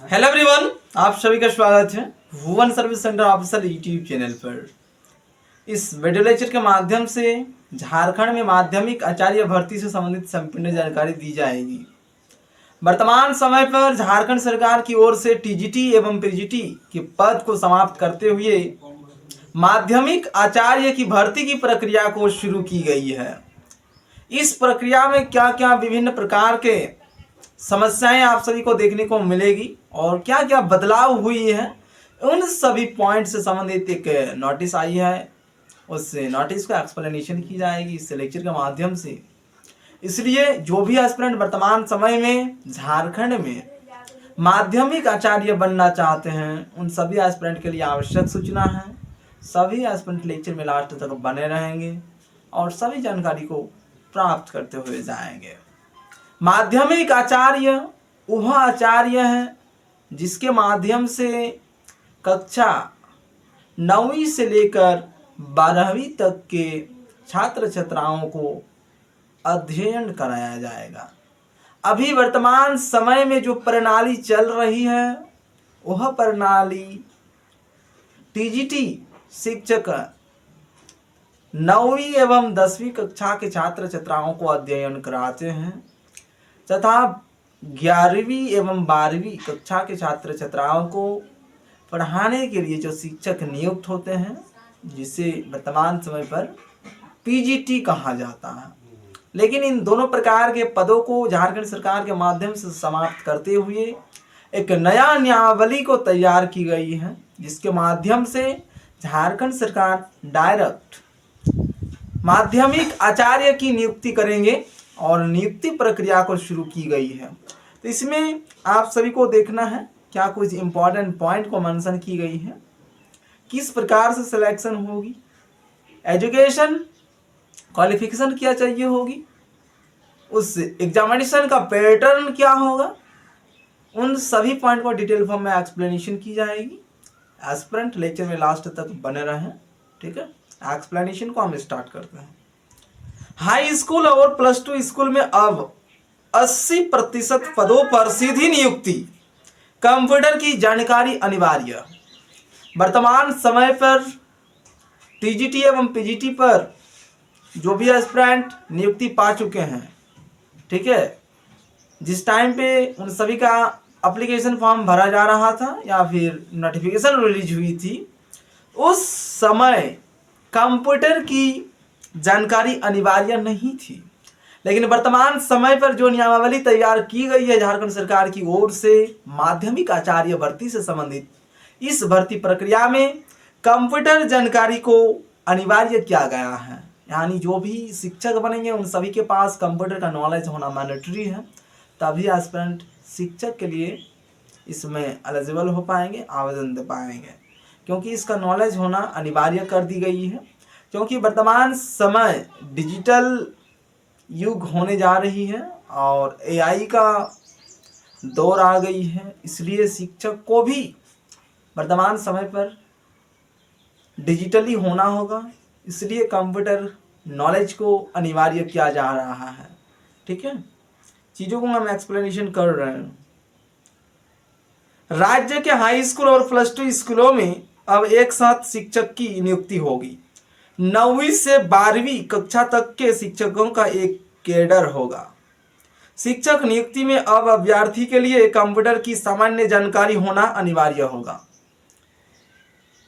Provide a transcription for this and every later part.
Hello everyone, आप सभी का स्वागत है Bhuvan service centre official YouTube channel पर। इस वीडियो लेक्चर के माध्यम से झारखंड में माध्यमिक आचार्य भर्ती से संबंधित संपूर्ण जानकारी दी जाएगी। वर्तमान समय पर झारखंड सरकार की ओर से टीजीटी एवं पीजीटी के पद को समाप्त करते हुए माध्यमिक आचार्य की भर्ती की प्रक्रिया को शुरू की गई है। इस प्रक्रिया में क्या क्या विभिन्न प्रकार के समस्याएं आप सभी को देखने को मिलेगी और क्या क्या बदलाव हुई है, उन सभी पॉइंट से संबंधित एक नोटिस आई है। उस नोटिस का एक्सप्लेनेशन की जाएगी इस लेक्चर के माध्यम से। इसलिए जो भी एस्पिरेंट वर्तमान समय में झारखंड में माध्यमिक आचार्य बनना चाहते हैं, उन सभी एस्पिरेंट के लिए आवश्यक सूचना है। सभी एस्पिरेंट लेक्चर में लास्ट तक बने रहेंगे और सभी जानकारी को प्राप्त करते हुए जाएंगे। माध्यमिक आचार्य वह आचार्य है जिसके माध्यम से कक्षा 9वीं से लेकर 12वीं तक के छात्र छात्राओं को अध्ययन कराया जाएगा। अभी वर्तमान समय में जो प्रणाली चल रही है वह प्रणाली टीजीटी शिक्षक 9वीं एवं 10वीं कक्षा के छात्र छात्राओं को अध्ययन कराते हैं तथा 11वीं एवं 12वीं कक्षा के छात्र छात्राओं को पढ़ाने के लिए जो शिक्षक नियुक्त होते हैं, जिसे वर्तमान समय पर पीजीटी कहा जाता है। लेकिन इन दोनों प्रकार के पदों को झारखंड सरकार के माध्यम से समाप्त करते हुए एक नया नियमावली को तैयार की गई है, जिसके माध्यम से झारखंड सरकार डायरेक्ट माध्यमिक आचार्य की नियुक्ति करेंगे और नियुक्ति प्रक्रिया को शुरू की गई है। तो इसमें आप सभी को देखना है क्या कुछ इंपॉर्टेंट पॉइंट को मेंशन की गई है, किस प्रकार से सिलेक्शन होगी, एजुकेशन क्वालिफिकेशन क्या चाहिए होगी, उस एग्जामिनेशन का पैटर्न क्या होगा, उन सभी पॉइंट को डिटेल फॉर्म में एक्सप्लेनेशन की जाएगी। एस्पिरेंट लेक्चर में लास्ट तक बने रहें, ठीक है। एक्सप्लेनेशन को हम स्टार्ट करते हैं। हाई स्कूल और +2 स्कूल में अब 80% पदों पर सीधी नियुक्ति, कंप्यूटर की जानकारी अनिवार्य। वर्तमान समय पर टीजीटी एवं पीजीटी पर जो भी एस्पिरेंट नियुक्ति पा चुके हैं, ठीक है, जिस टाइम पे उन सभी का एप्लीकेशन फॉर्म भरा जा रहा था या फिर नोटिफिकेशन रिलीज हुई थी, उस समय कंप्यूटर की जानकारी अनिवार्य नहीं थी। लेकिन वर्तमान समय पर जो नियमावली तैयार की गई है झारखंड सरकार की ओर से माध्यमिक आचार्य भर्ती से संबंधित, इस भर्ती प्रक्रिया में कंप्यूटर जानकारी को अनिवार्य किया गया है। यानी जो भी शिक्षक बनेंगे उन सभी के पास कंप्यूटर का नॉलेज होना मैंडेटरी है, तभी एस्पिरेंट शिक्षक के लिए इसमें एलिजिबल हो पाएंगे, आवेदन दे पाएंगे, क्योंकि इसका नॉलेज होना अनिवार्य कर दी गई है। क्योंकि वर्तमान समय डिजिटल युग होने जा रही है और एआई का दौर आ गई है, इसलिए शिक्षक को भी वर्तमान समय पर डिजिटली होना होगा, इसलिए कंप्यूटर नॉलेज को अनिवार्य किया जा रहा है, ठीक है। चीज़ों को हम एक्सप्लेनेशन कर रहे हैं। राज्य के हाई स्कूल और +2 स्कूलों में अब एक साथ शिक्षक की नियुक्ति होगी। 9वीं से 12वीं कक्षा तक के शिक्षकों का एक कैडर होगा। शिक्षक नियुक्ति में अब अभ्यर्थी के लिए कंप्यूटर की सामान्य जानकारी होना अनिवार्य होगा।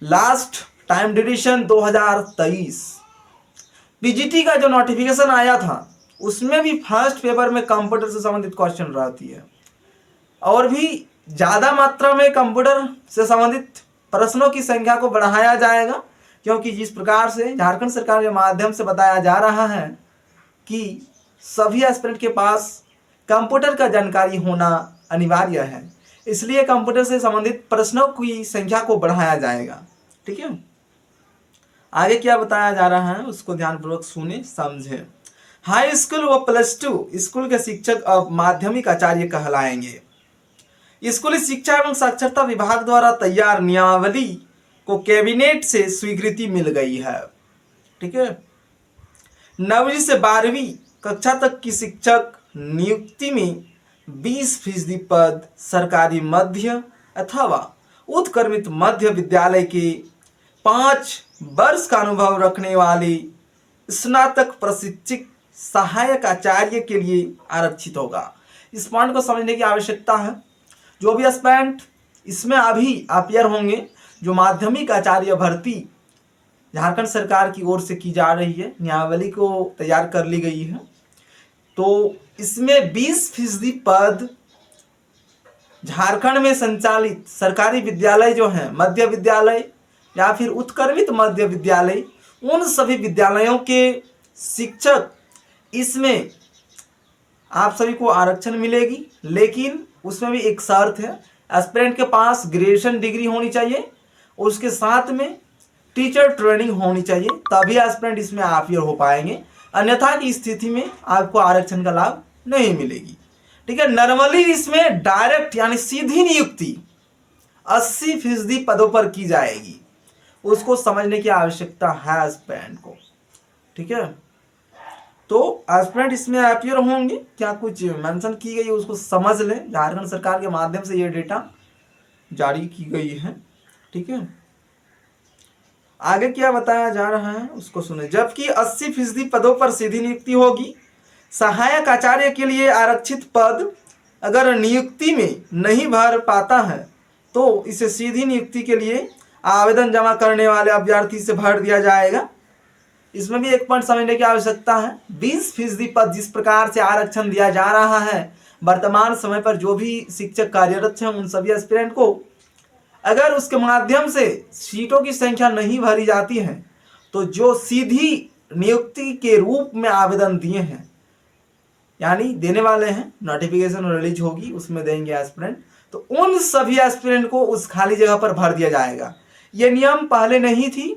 Last time duration 2023। पीजीटी का जो नोटिफिकेशन आया था उसमें भी फर्स्ट पेपर में कंप्यूटर से संबंधित क्वेश्चन रहती है और भी ज़्यादा मात्रा में कंप्यूटर से संबंधित प्रश्नों की संख्या को बढ़ाया जाएगा, क्योंकि जिस प्रकार से झारखंड सरकार के माध्यम से बताया जा रहा है कि सभी एस्पिरेंट के पास कंप्यूटर का जानकारी होना अनिवार्य है, इसलिए कंप्यूटर से संबंधित प्रश्नों की संख्या को बढ़ाया जाएगा, ठीक है। आगे क्या बताया जा रहा है उसको ध्यानपूर्वक सुने समझे। हाई स्कूल व +2 स्कूल के शिक्षक अब माध्यमिक आचार्य कहलाएंगे। स्कूली शिक्षा एवं साक्षरता विभाग द्वारा तैयार नियमावली को कैबिनेट से स्वीकृति मिल गई है, ठीक है। 9वीं से 12वीं कक्षा तक की शिक्षक नियुक्ति में 20% पद सरकारी मध्य अथवा उत्क्रमित मध्य विद्यालय के 5 वर्ष का अनुभव रखने वाले स्नातक प्रशिक्षित सहायक आचार्य के लिए आरक्षित होगा। इस पॉइंट को समझने की आवश्यकता है। जो भी एस्पिरेंट इसमें अभी अपियर होंगे, जो माध्यमिक आचार्य भर्ती झारखंड सरकार की ओर से की जा रही है, नियमावली को तैयार कर ली गई है, तो इसमें 20% पद झारखंड में संचालित सरकारी विद्यालय जो हैं, मध्य विद्यालय या फिर उत्क्रमित मध्य विद्यालय, उन सभी विद्यालयों के शिक्षक, इसमें आप सभी को आरक्षण मिलेगी। लेकिन उसमें भी एक शर्त है, एस्पिरेंट के पास ग्रेजुएशन डिग्री होनी चाहिए, उसके साथ में टीचर ट्रेनिंग होनी चाहिए, तभी एस्पिरेंट इसमें अपियर हो पाएंगे। अन्यथा की स्थिति में आपको आरक्षण का लाभ नहीं मिलेगी। ठीक है। नॉर्मली इसमें डायरेक्ट यानी सीधी नियुक्ति 80% पदों पर की जाएगी, उसको समझने की आवश्यकता है एस्पिरेंट को। ठीक है। तो एस्पिरेंट इसमें अपियर होंगे, क्या कुछ मेंशन की गई है उसको समझ लें। झारखंड सरकार के माध्यम से ये डेटा जारी की गई है। ठीक है। आगे क्या बताया जा रहा है उसको सुने। जबकि 80% पदों पर सीधी नियुक्ति होगी। सहायक आचार्य के लिए आरक्षित पद अगर नियुक्ति में नहीं भर पाता है तो इसे सीधी नियुक्ति के लिए आवेदन जमा करने वाले अभ्यर्थी से भर दिया जाएगा। इसमें भी एक पॉइंट समझने की आवश्यकता है। 20% पद जिस प्रकार से आरक्षण दिया जा रहा है, वर्तमान समय पर जो भी शिक्षक कार्यरत हैं उन सभी एस्पिरेंट को, अगर उसके माध्यम से सीटों की संख्या नहीं भरी जाती है तो जो सीधी नियुक्ति के रूप में आवेदन दिए हैं, यानी देने वाले हैं, नोटिफिकेशन रिलीज होगी उसमें देंगे एस्पिरेंट, तो उन सभी एस्पिरेंट को उस खाली जगह पर भर दिया जाएगा। ये नियम पहले नहीं थी।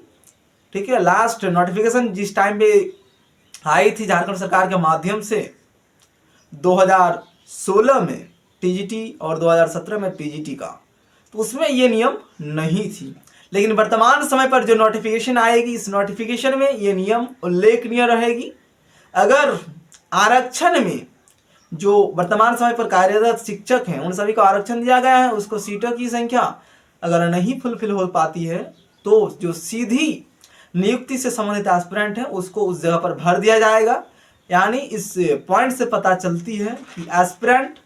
ठीक है। लास्ट नोटिफिकेशन जिस टाइम पे आई थी झारखंड सरकार के माध्यम से 2016 में टीजीटी और 2017 में टीजीटी का, तो उसमें ये नियम नहीं थी। लेकिन वर्तमान समय पर जो नोटिफिकेशन आएगी, इस नोटिफिकेशन में ये नियम उल्लेखनीय रहेगी। अगर आरक्षण में जो वर्तमान समय पर कार्यरत शिक्षक हैं उन सभी को आरक्षण दिया गया है, उसको सीटों की संख्या अगर नहीं फुलफिल हो पाती है तो जो सीधी नियुक्ति से संबंधित एस्पिरेंट है उसको उस जगह पर भर दिया जाएगा। यानी इस पॉइंट से पता चलती है कि एस्पिरेंट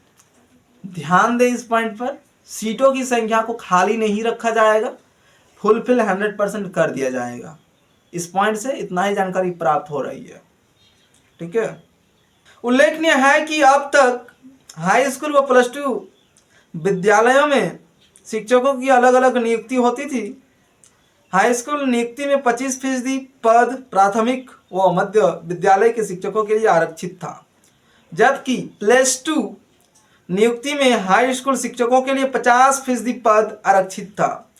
ध्यान दे इस पॉइंट पर, सीटों की संख्या को खाली नहीं रखा जाएगा, फुलफिल 100% कर दिया जाएगा। इस पॉइंट से इतना ही जानकारी प्राप्त हो रही है। ठीक है। उल्लेखनीय है कि अब तक हाई स्कूल व +2 विद्यालयों में शिक्षकों की अलग अलग नियुक्ति होती थी। हाई स्कूल नियुक्ति में 25% पद प्राथमिक व मध्य विद्यालय के शिक्षकों के लिए आरक्षित था, जबकि +2 नियुक्ति में हाई स्कूल शिक्षकों के लिए 50% पद आरक्षित था।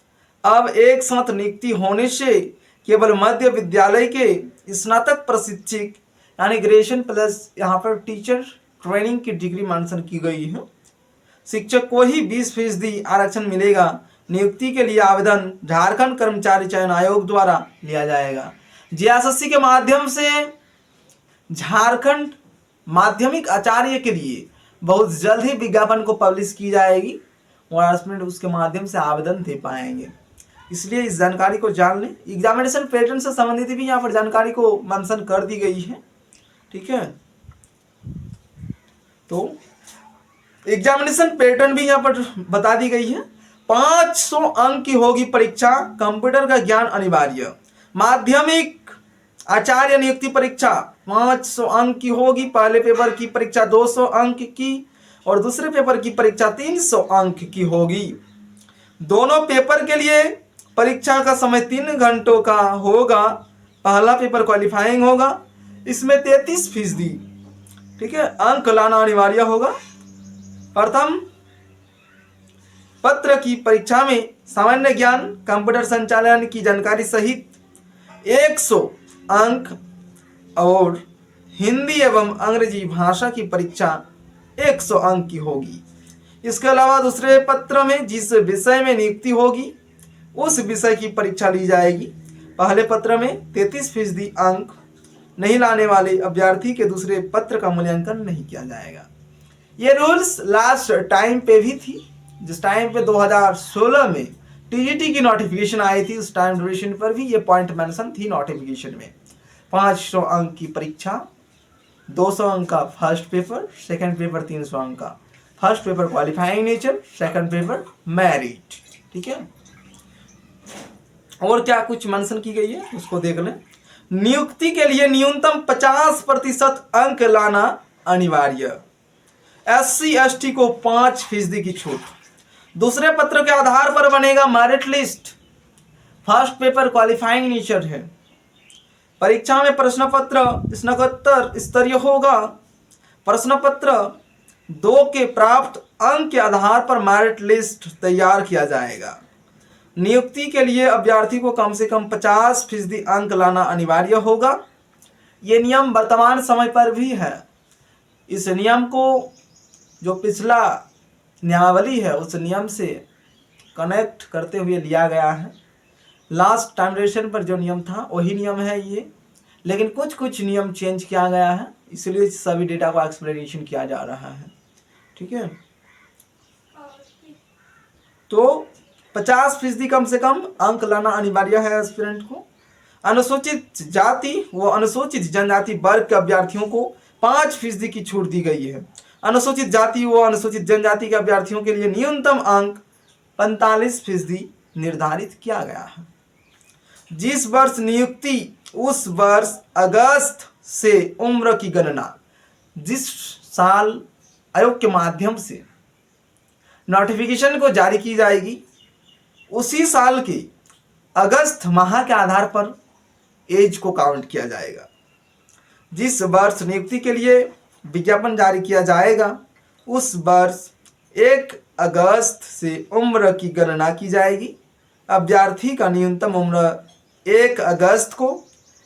अब एक साथ नियुक्ति होने से केवल मध्य विद्यालय के स्नातक प्रशिक्षक यानी ग्रेजुएशन प्लस यहाँ पर टीचर ट्रेनिंग की डिग्री मेंशन की गई है, शिक्षक को ही 20% आरक्षण मिलेगा। नियुक्ति के लिए आवेदन झारखंड कर्मचारी चयन आयोग द्वारा लिया जाएगा। जेएसएससी के माध्यम से झारखंड माध्यमिक आचार्य के लिए बहुत जल्द ही विज्ञापन को पब्लिश की जाएगी और एस्पिरेंट उसके माध्यम से आवेदन दे पाएंगे। इसलिए इस जानकारी को जान लें। एग्जामिनेशन पैटर्न से संबंधित भी यहाँ पर जानकारी को मेंशन कर दी गई है। ठीक है। तो एग्जामिनेशन पैटर्न भी यहाँ पर बता दी गई है। 500 अंक की होगी परीक्षा, कंप्यूटर का ज्ञान अनिवार्य। माध्यमिक आचार्य नियुक्ति परीक्षा 500 अंक की होगी। पहले पेपर की परीक्षा 200 अंक की और दूसरे पेपर की परीक्षा 300 अंक की होगी। दोनों पेपर के लिए परीक्षा का समय 3 घंटों का होगा। पहला पेपर क्वालिफाइंग होगा, इसमें 33% ठीक है अंक लाना अनिवार्य होगा। प्रथम पत्र की परीक्षा में सामान्य ज्ञान, कंप्यूटर संचालन की जानकारी सहित 100 अंक और हिंदी एवं अंग्रेजी भाषा की परीक्षा 100 अंक की होगी। इसके अलावा दूसरे पत्र में जिस विषय में नियुक्ति होगी उस विषय की परीक्षा ली जाएगी। पहले पत्र में 33% अंक नहीं लाने वाले अभ्यर्थी के दूसरे पत्र का मूल्यांकन नहीं किया जाएगा। ये रूल्स लास्ट टाइम पे भी थी, जिस टाइम पे 2016 में टीजीटी की नोटिफिकेशन आई थी, उस टाइम ड्यूरेशन पर भी ये पॉइंट मेंशन थी नोटिफिकेशन में। 500 अंक की परीक्षा, 200 अंक का फर्स्ट पेपर, सेकंड पेपर 300 अंक का। First paper qualifying nature, second paper merit. ठीक है, और क्या कुछ मेंशन की गई है उसको देख लें। नियुक्ति के लिए न्यूनतम 50% अंक लाना अनिवार्य। SC ST को 5% की छूट। दूसरे पत्र के आधार पर बनेगा merit list. First paper qualifying nature है। परीक्षा में प्रश्न पत्र स्नातकोत्तर स्तरीय होगा। प्रश्न पत्र 2 के प्राप्त अंक के आधार पर मेरिट लिस्ट तैयार किया जाएगा। नियुक्ति के लिए अभ्यर्थी को कम से कम 50% अंक लाना अनिवार्य होगा। ये नियम वर्तमान समय पर भी है। इस नियम को जो पिछला नियमावली है उस नियम से कनेक्ट करते हुए लिया गया है। लास्ट टाइम ड्यूरेशन पर जो नियम था वही नियम है ये, लेकिन कुछ कुछ नियम चेंज किया गया है, इसलिए सभी डेटा को एक्सप्लेनेशन किया जा रहा है। ठीक है, तो 50% कम से कम अंक लाना अनिवार्य है एस्पिरेंट को। अनुसूचित जाति व अनुसूचित जनजाति वर्ग के अभ्यर्थियों को 5% की छूट दी गई है। अनुसूचित जाति व अनुसूचित जनजाति के अभ्यर्थियों के लिए न्यूनतम अंक 45% निर्धारित किया गया है। जिस वर्ष नियुक्ति उस वर्ष अगस्त से उम्र की गणना, जिस साल आयोग के माध्यम से नोटिफिकेशन को जारी की जाएगी उसी साल के अगस्त माह के आधार पर एज को काउंट किया जाएगा। जिस वर्ष नियुक्ति के लिए विज्ञापन जारी किया जाएगा उस वर्ष 1 अगस्त से उम्र की गणना की जाएगी। अभ्यर्थी का न्यूनतम उम्र 1 अगस्त को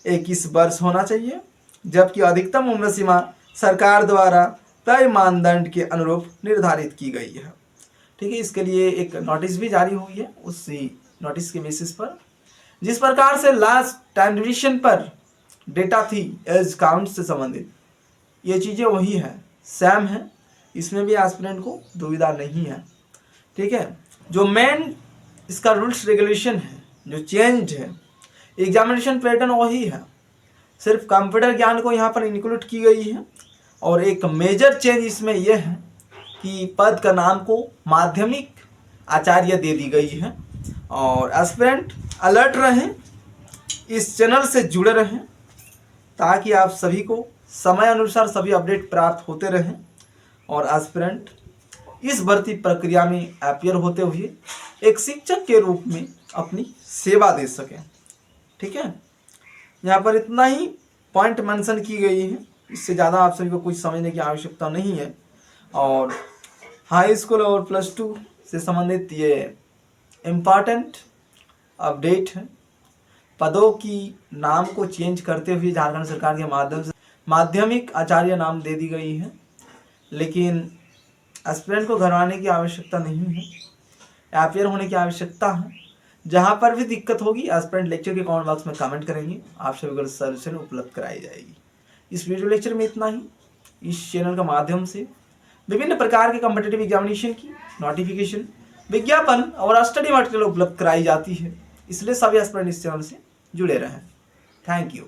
21 वर्ष होना चाहिए, जबकि अधिकतम उम्र सीमा सरकार द्वारा तय मानदंड के अनुरूप निर्धारित की गई है। ठीक है, इसके लिए एक नोटिस भी जारी हुई है। उसी नोटिस के बेसिस पर जिस प्रकार से लास्ट टाइम डिवीजन पर डेटा थी एज काउंट से संबंधित, ये चीज़ें वही है, सेम है। इसमें भी एस्पिरेंट को दुविधा नहीं है। ठीक है, जो मेन इसका रूल्स रेगुलेशन है जो चेंज है, एग्जामिनेशन पैटर्न वही है, सिर्फ कंप्यूटर ज्ञान को यहाँ पर इंक्लूड की गई है। और एक मेजर चेंज इसमें यह है कि पद का नाम को माध्यमिक आचार्य दे दी गई है। और एस्पिरेंट अलर्ट रहें, इस चैनल से जुड़े रहें ताकि आप सभी को समय अनुसार सभी अपडेट प्राप्त होते रहें और एस्पिरेंट इस भर्ती प्रक्रिया में अपीयर होते हुए एक शिक्षक के रूप में अपनी सेवा दे सकें। ठीक है, यहाँ पर इतना ही पॉइंट मेंशन की गई है, इससे ज़्यादा आप सभी को कुछ समझने की आवश्यकता नहीं है। और हाई स्कूल और +2 से संबंधित ये इम्पॉर्टेंट अपडेट है। पदों की नाम को चेंज करते हुए झारखंड सरकार के माध्यम से माध्यमिक आचार्य नाम दे दी गई है, लेकिन एस्पिरेंट को घबराने की आवश्यकता नहीं है, अपीयर होने की आवश्यकता है। जहाँ पर भी दिक्कत होगी एस्पिरेंट लेक्चर के कमेंट बॉक्स में कमेंट करेंगे, आप सभी को सॉल्यूशन उपलब्ध कराई जाएगी। इस वीडियो लेक्चर में इतना ही। इस चैनल के माध्यम से विभिन्न प्रकार के कॉम्पिटिटिव एग्जामिनेशन की नोटिफिकेशन, विज्ञापन और स्टडी मटेरियल उपलब्ध कराई जाती है, इसलिए सभी एस्पिरेंट इस चैनल से जुड़े रहें। Thank you.